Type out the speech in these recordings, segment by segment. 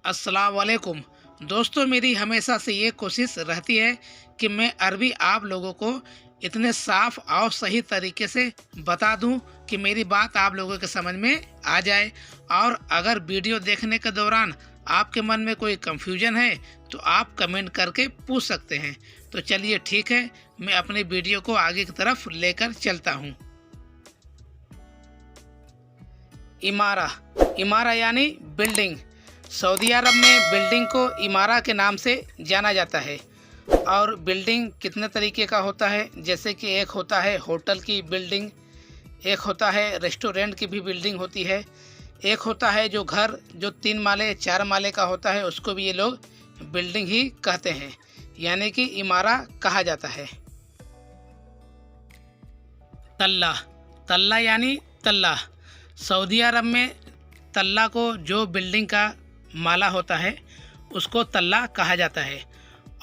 अस्सलाम वालेकुम। दोस्तों, मेरी हमेशा से ये कोशिश रहती है कि मैं अरबी आप लोगों को इतने साफ और सही तरीके से बता दूं कि मेरी बात आप लोगों के समझ में आ जाए। और अगर वीडियो देखने के दौरान आपके मन में कोई कंफ्यूजन है तो आप कमेंट करके पूछ सकते हैं। तो चलिए ठीक है, मैं अपने वीडियो को आगे की तरफ लेकर चलता हूँ। इमारा इमारा यानी बिल्डिंग। सऊदी अरब में बिल्डिंग को इमारा के नाम से जाना जाता है। और बिल्डिंग कितने तरीके का होता है, जैसे कि एक होता है होटल की बिल्डिंग, एक होता है रेस्टोरेंट की भी बिल्डिंग होती है, एक होता है जो घर जो 3 माले 4 माले का होता है उसको भी ये लोग बिल्डिंग ही कहते हैं, यानी कि इमारा कहा जाता है। तल्ला तल्ला यानी तल्ला। सऊदी अरब में तल्ला को जो बिल्डिंग का माला होता है उसको तल्ला कहा जाता है।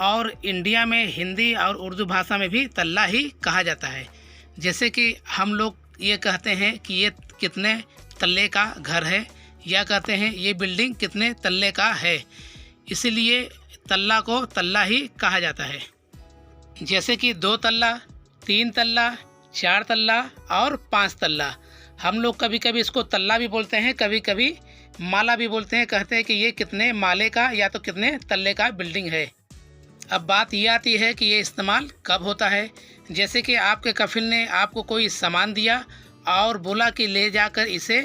और इंडिया में हिंदी और उर्दू भाषा में भी तल्ला ही कहा जाता है। जैसे कि हम लोग ये कहते हैं कि ये कितने तल्ले का घर है, या कहते हैं ये बिल्डिंग कितने तल्ले का है, इसीलिए तल्ला को तल्ला ही कहा जाता है। जैसे कि 2 तल्ला, 3 तल्ला, 4 तल्ला और 5 तल्ला। हम लोग कभी कभी इसको तल्ला भी बोलते हैं, कभी कभी माला भी बोलते हैं। कहते हैं कि ये कितने माले का या तो कितने तल्ले का बिल्डिंग है। अब बात ये आती है कि ये इस्तेमाल कब होता है। जैसे कि आपके कफिल ने आपको कोई सामान दिया और बोला कि ले जाकर इसे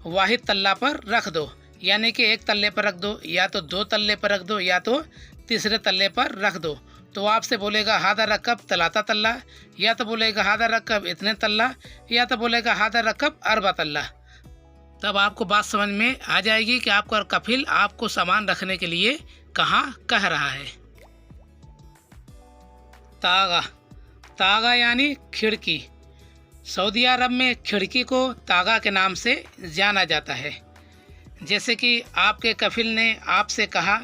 वाहिद तल्ला पर रख दो, यानी कि 1 तल्ले पर रख दो, या तो 2 तल्ले पर रख दो, या तो तीसरे तल्ले पर रख दो। तो आपसे बोलेगा हादा रकब तलाता तल्ला, या तो बोलेगा हादा रकब इतने तल्ला, या तो बोलेगा हादा रकब अरबा तल्ला। तब आपको बात समझ में आ जाएगी कि आपका कफिल आपको सामान रखने के लिए कहाँ कह रहा है। तागा तागा यानी खिड़की। सऊदी अरब में खिड़की को तागा के नाम से जाना जाता है। जैसे कि आपके कफिल ने आपसे कहा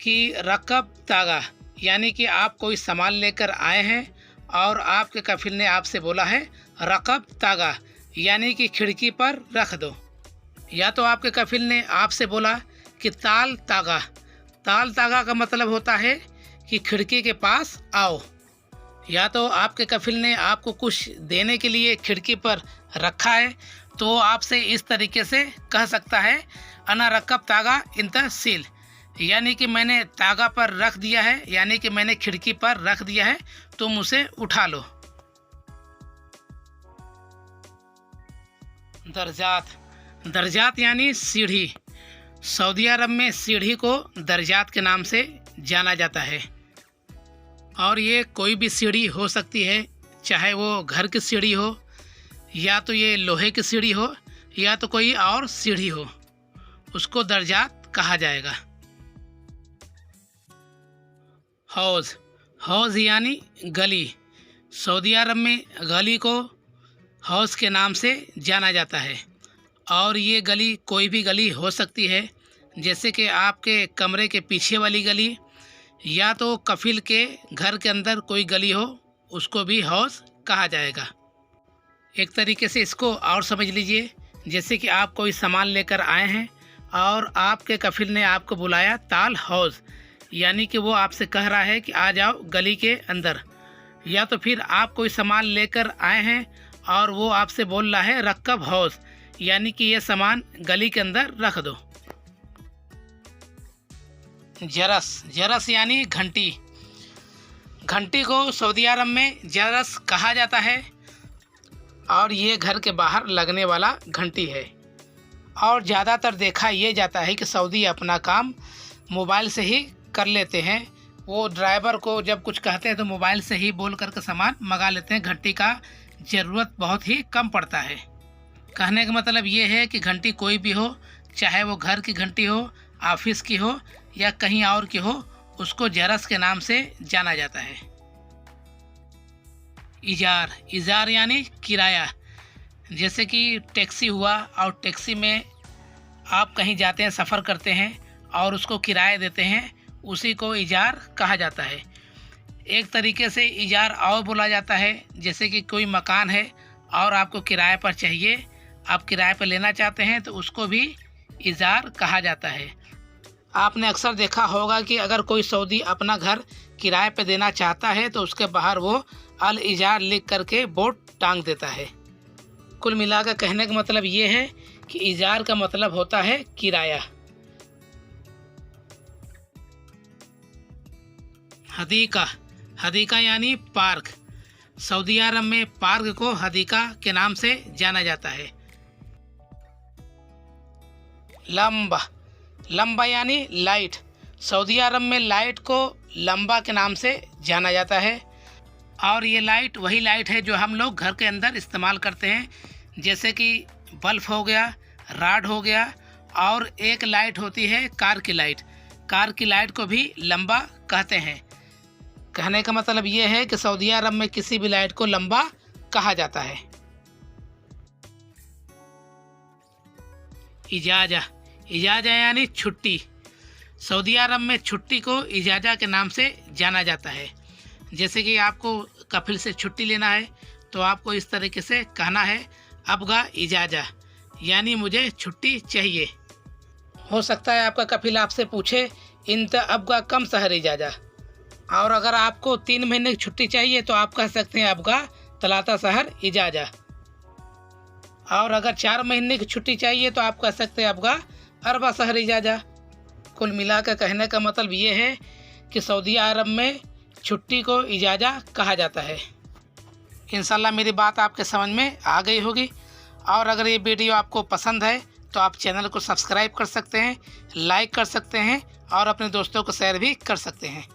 कि रकब तागा, यानी कि आप कोई सामान लेकर आए हैं और आपके कफिल ने आपसे बोला है रकब तागा, यानी कि खिड़की पर रख दो। या तो आपके कफिल ने आपसे बोला कि ताल तागा। ताल तागा का मतलब होता है कि खिड़की के पास आओ। या तो आपके कफिल ने आपको कुछ देने के लिए खिड़की पर रखा है, तो आपसे इस तरीके से कह सकता है अना रकब तागा इंत सील, यानी कि मैंने तागा पर रख दिया है, यानी कि मैंने खिड़की पर रख दिया है, तुम उसे उठा लो। दर्जात दर्जात यानी सीढ़ी। सऊदी अरब में सीढ़ी को दर्जात के नाम से जाना जाता है। और ये कोई भी सीढ़ी हो सकती है, चाहे वो घर की सीढ़ी हो, या तो ये लोहे की सीढ़ी हो, या तो कोई और सीढ़ी हो, उसको दर्जात कहा जाएगा। हौज़ हौज़ यानी गली। सऊदी अरब में गली को हौज़ के नाम से जाना जाता है। और ये गली कोई भी गली हो सकती है, जैसे कि आपके कमरे के पीछे वाली गली, या तो कफिल के घर के अंदर कोई गली हो, उसको भी हौज़ कहा जाएगा। एक तरीके से इसको और समझ लीजिए, जैसे कि आप कोई सामान लेकर आए हैं और आपके कफिल ने आपको बुलाया ताल हौज़, यानी कि वो आपसे कह रहा है कि आ जाओ गली के अंदर। या तो फिर आप कोई सामान लेकर आए हैं और वो आपसे बोल रहा है रकब हौज़, यानी कि ये सामान गली के अंदर रख दो। जरस जरस यानी घंटी। घंटी को सऊदी अरब में जरस कहा जाता है। और ये घर के बाहर लगने वाला घंटी है। और ज़्यादातर देखा ये जाता है कि सऊदी अपना काम मोबाइल से ही कर लेते हैं। वो ड्राइवर को जब कुछ कहते हैं तो मोबाइल से ही बोल करके सामान मंगा लेते हैं। घंटी का ज़रूरत बहुत ही कम पड़ता है। कहने का मतलब ये है कि घंटी कोई भी हो, चाहे वो घर की घंटी हो, ऑफिस की हो, या कहीं और की हो, उसको जरस के नाम से जाना जाता है। इजार इजार यानी किराया। जैसे कि टैक्सी हुआ, और टैक्सी में आप कहीं जाते हैं, सफ़र करते हैं और उसको किराया देते हैं, उसी को इजार कहा जाता है। एक तरीके से इजार और बोला जाता है, जैसे कि कोई मकान है और आपको किराए पर चाहिए, आप किराए पर लेना चाहते हैं, तो उसको भी इजार कहा जाता है। आपने अक्सर देखा होगा कि अगर कोई सऊदी अपना घर किराए पे देना चाहता है तो उसके बाहर वो अल इजार लिख करके बोर्ड टांग देता है। कुल मिलाकर कहने का मतलब ये है कि इजार का मतलब होता है किराया। हदीका, हदीका यानी पार्क। सऊदी अरब में पार्क को हदीका के नाम से जाना जाता है। लंबा, लंबा यानी लाइट। सऊदी अरब में लाइट को लंबा के नाम से जाना जाता है और ये लाइट वही लाइट है जो हम लोग घर के अंदर इस्तेमाल करते हैं, जैसे कि बल्ब हो गया, राड हो गया, और एक लाइट होती है कार की लाइट। कार की लाइट को भी लंबा कहते हैं। कहने का मतलब ये है कि सऊदी अरब में किसी भी लाइट को लंबा कहा जाता है। इजाज़ा, इजाज़ा यानी छुट्टी। सऊदी अरब में छुट्टी को इजाज़ा के नाम से जाना जाता है। जैसे कि आपको कफिल से छुट्टी लेना है तो आपको इस तरीके से कहना है अबगा इजाज़ा, यानी मुझे छुट्टी चाहिए। हो सकता है आपका कफिल आपसे पूछे इंत अबगा कम शहर इजाज़ा, और अगर आपको 3 महीने की छुट्टी चाहिए तो आप कह सकते हैं अबगा तलाता शहर इजाज़ा, और अगर 4 महीने की छुट्टी चाहिए तो आप कह सकते हैं अबगा अरबा शहर इजाज़ा। कुल मिलाकर कहने का मतलब ये है कि सऊदी अरब में छुट्टी को इजाज़ा कहा जाता है। इंशाल्लाह मेरी बात आपके समझ में आ गई होगी, और अगर ये वीडियो आपको पसंद है तो आप चैनल को सब्सक्राइब कर सकते हैं, लाइक कर सकते हैं और अपने दोस्तों को शेयर भी कर सकते हैं।